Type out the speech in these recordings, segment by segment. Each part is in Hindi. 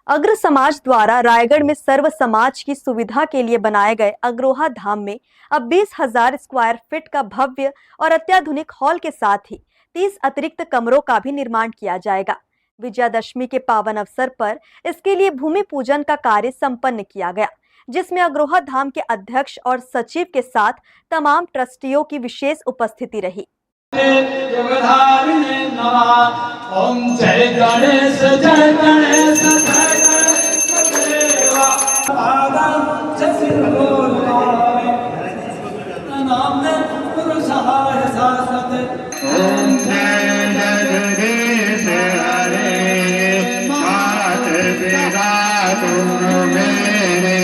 अग्र समाज द्वारा रायगढ़ में सर्व समाज की सुविधा के लिए बनाए गए अग्रोहा धाम में अब 20,000 स्क्वायर फीट का भव्य और अत्याधुनिक हॉल के साथ ही 30 अतिरिक्त कमरों का भी निर्माण किया जाएगा। विजयादशमी के पावन अवसर पर इसके लिए भूमि पूजन का कार्य संपन्न किया गया, जिसमें अग्रोहा धाम के अध्यक्ष और सचिव के साथ तमाम ट्रस्टियों की विशेष उपस्थिति रही। ओम जय गणेश जय गणेश जय गणेश देवा आदम जय नाम ने पुरुषाय शाश्वत। ओम जय जगदीश हरे मात पिता तुम मेरे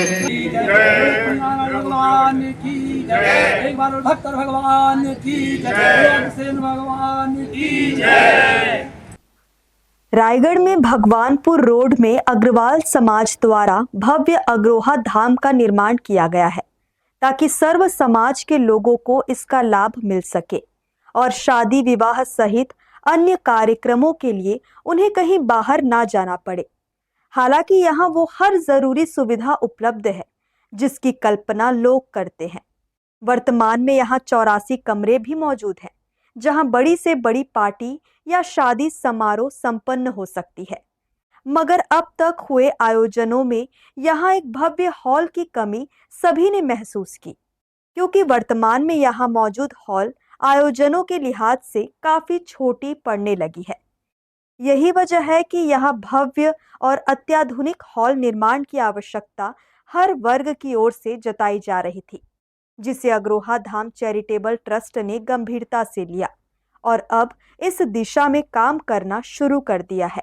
जय भगवान की जय। एक बार भक्त भगवान की जय, सेन भगवान की जय। रायगढ़ में भगवानपुर रोड में अग्रवाल समाज द्वारा भव्य अग्रोहा धाम का निर्माण किया गया है, ताकि सर्व समाज के लोगों को इसका लाभ मिल सके और शादी विवाह सहित अन्य कार्यक्रमों के लिए उन्हें कहीं बाहर ना जाना पड़े। हालांकि यहाँ वो हर जरूरी सुविधा उपलब्ध है जिसकी कल्पना लोग करते हैं। वर्तमान में यहाँ 84 कमरे भी मौजूद हैं, जहां बड़ी से बड़ी पार्टी या शादी समारोह संपन्न हो सकती है। मगर अब तक हुए आयोजनों में यहाँ एक भव्य हॉल की कमी सभी ने महसूस की, क्योंकि वर्तमान में यहाँ मौजूद हॉल आयोजनों के लिहाज से काफी छोटी पड़ने लगी है। यही वजह है कि यहाँ भव्य और अत्याधुनिक हॉल निर्माण की आवश्यकता हर वर्ग की ओर से जताई जा रही थी, जिसे अग्रोहा धाम चैरिटेबल ट्रस्ट ने गंभीरता से लिया और अब इस दिशा में काम करना शुरू कर दिया है।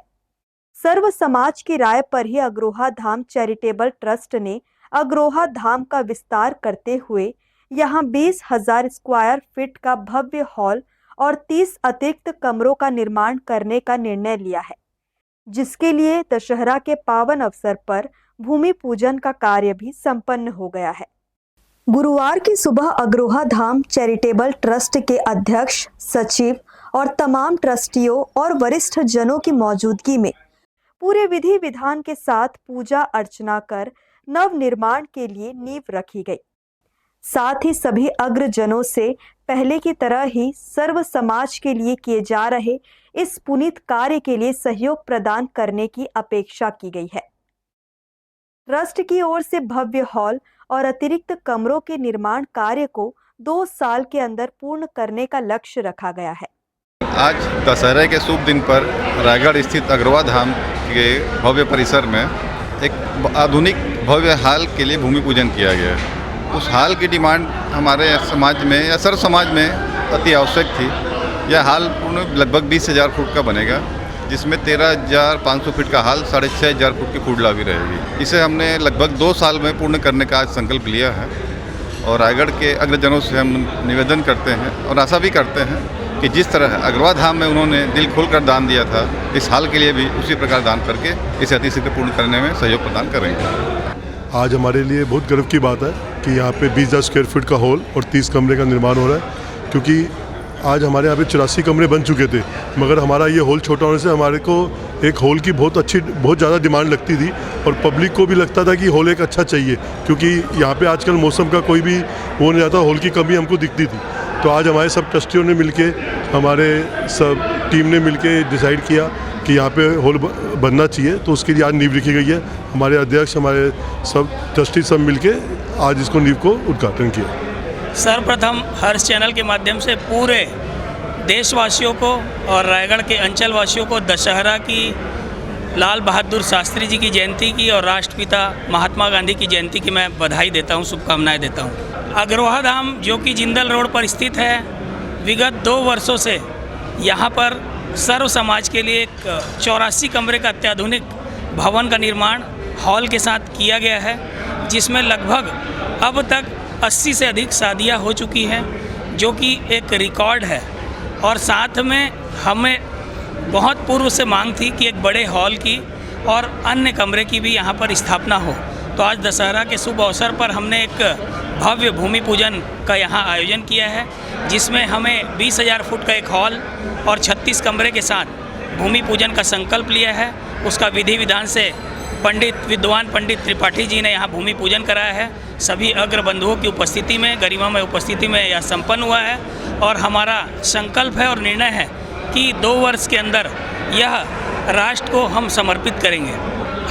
सर्व समाज की राय पर ही अग्रोहा धाम चैरिटेबल ट्रस्ट ने अग्रोहा धाम का विस्तार करते हुए यहाँ 20,000 स्क्वायर फीट का भव्य हॉल और 30 अतिरिक्त कमरों का निर्माण करने का निर्णय लिया है, जिसके लिए दशहरा के पावन अवसर पर भूमि पूजन का कार्य भी संपन्न हो गया है। गुरुवार की सुबह अग्रोहा धाम चैरिटेबल ट्रस्ट के अध्यक्ष, सचिव और तमाम ट्रस्टियों और वरिष्ठ जनों की मौजूदगी में पूरे विधि विधान के साथ पूजा अर्चना कर नव निर्माण के लिए नींव रखी गई। साथ ही सभी अग्रजनों से पहले की तरह ही सर्व समाज के लिए किए जा रहे इस पुनीत कार्य के लिए सहयोग प्रदान करने की अपेक्षा की गई है। ट्रस्ट की ओर से भव्य हॉल और अतिरिक्त कमरों के निर्माण कार्य को 2 साल के अंदर पूर्ण करने का लक्ष्य रखा गया है। आज दशहरे के शुभ दिन पर रायगढ़ स्थित अग्रोहा धाम के भव्य परिसर में एक आधुनिक भव्य हाल के लिए भूमि पूजन किया गया है। उस हाल की डिमांड हमारे समाज में या सर्व समाज में अति आवश्यक थी। यह हाल पूर्ण लगभग 20,000 फुट का बनेगा, जिसमें 13,500 फीट का हाल 6,500 फुट की फूड लॉबी रहेगी। इसे हमने लगभग 2 साल में पूर्ण करने का आज संकल्प लिया है और रायगढ़ के अग्रजनों से हम निवेदन करते हैं और आशा भी करते हैं कि जिस तरह अग्रवाल धाम में उन्होंने दिल खोलकर दान दिया था, इस हाल के लिए भी उसी प्रकार दान करके इसे अतिशीघ्र पूर्ण करने में सहयोग प्रदान करेंगे। आज हमारे लिए बहुत गर्व की बात है कि यहाँ पे 20,000 स्क्वायर फीट का हॉल और 30 कमरे का निर्माण हो रहा है, क्योंकि आज हमारे यहाँ पे 84 कमरे बन चुके थे, मगर हमारा ये हॉल छोटा होने से हमारे को एक हॉल की बहुत ज़्यादा डिमांड लगती थी और पब्लिक को भी लगता था कि हॉल एक अच्छा चाहिए, क्योंकि यहाँ पे आजकल मौसम का कोई भी वो नहीं रहता, हॉल की कमी हमको दिखती थी। तो आज हमारे सब ट्रस्टियों ने मिलके, हमारे सब टीम ने मिलके डिसाइड किया कि यहाँ पे हॉल बनना चाहिए, तो उसके लिए आज नींव रखी गई है। हमारे अध्यक्ष, हमारे सब ट्रस्टी सब मिलके आज इसको नींव को उद्घाटन किया। सर्वप्रथम हर्ष चैनल के माध्यम से पूरे देशवासियों को और रायगढ़ के अंचल वासियों को दशहरा की, लाल बहादुर शास्त्री जी की जयंती की और राष्ट्रपिता महात्मा गांधी की जयंती की मैं बधाई देता हूं, शुभकामनाएं देता हूं। अग्रोहा धाम जो कि जिंदल रोड पर स्थित है, विगत 2 वर्षों से यहाँ पर सर्व समाज के लिए एक 84 कमरे का अत्याधुनिक भवन का निर्माण हॉल के साथ किया गया है, जिसमें लगभग अब तक 80 से अधिक शादियां हो चुकी हैं, जो कि एक रिकॉर्ड है। और साथ में हमें बहुत पूर्व से मांग थी कि एक बड़े हॉल की और अन्य कमरे की भी यहाँ पर स्थापना हो। तो आज दशहरा के शुभ अवसर पर हमने एक भव्य भूमि पूजन का यहाँ आयोजन किया है, जिसमें हमें 20,000 फुट का एक हॉल और 36 कमरे के साथ भूमि पूजन का संकल्प लिया है। उसका विधि विधान से विद्वान पंडित त्रिपाठी जी ने यहाँ भूमि पूजन कराया है। सभी अग्र बंधुओं की उपस्थिति में, गरिमामय उपस्थिति में यह संपन्न हुआ है और हमारा संकल्प है और निर्णय है कि 2 वर्ष के अंदर यह राष्ट्र को हम समर्पित करेंगे।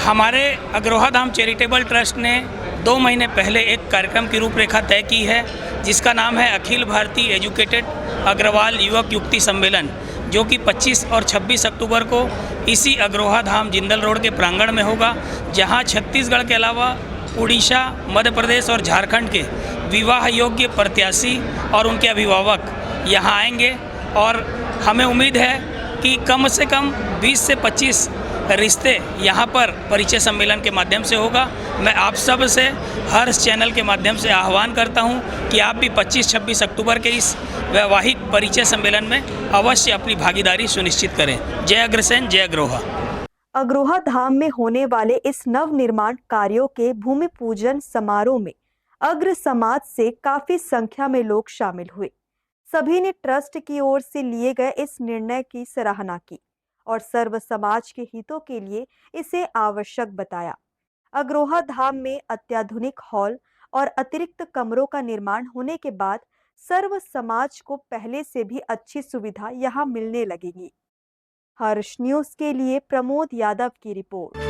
हमारे अग्रोहा धाम चैरिटेबल ट्रस्ट ने 2 महीने पहले एक कार्यक्रम की रूपरेखा तय की है, जिसका नाम है अखिल भारतीय एजुकेटेड अग्रवाल युवक युक्ति सम्मेलन, जो कि 25 और 26 अक्टूबर को इसी अग्रोहा धाम जिंदल रोड के प्रांगण में होगा, जहां छत्तीसगढ़ के अलावा उड़ीसा, मध्य प्रदेश और झारखंड के विवाह योग्य प्रत्याशी और उनके अभिभावक यहां आएंगे। और हमें उम्मीद है कि कम से कम 20 से 25 रिश्ते यहाँ पर परिचय सम्मेलन के माध्यम से होगा। मैं आप सब से हर्ष चैनल के माध्यम से आह्वान करता हूँ कि आप भी 25-26 अक्टूबर के इस वैवाहिक परिचय सम्मेलन में अवश्य अपनी भागीदारी सुनिश्चित करें। जय अग्रसेन, जय अग्रोहा। अग्रोहा धाम में होने वाले इस नव निर्माण कार्यों के भूमि पूजन समारोह में अग्र समाज से काफी संख्या में लोग शामिल हुए। सभी ने ट्रस्ट की ओर से लिए गए इस निर्णय की सराहना की और सर्व समाज के हितों के लिए इसे आवश्यक बताया। अग्रोहा धाम में अत्याधुनिक हॉल और अतिरिक्त कमरों का निर्माण होने के बाद सर्व समाज को पहले से भी अच्छी सुविधा यहां मिलने लगेगी। हर्ष न्यूज के लिए प्रमोद यादव की रिपोर्ट।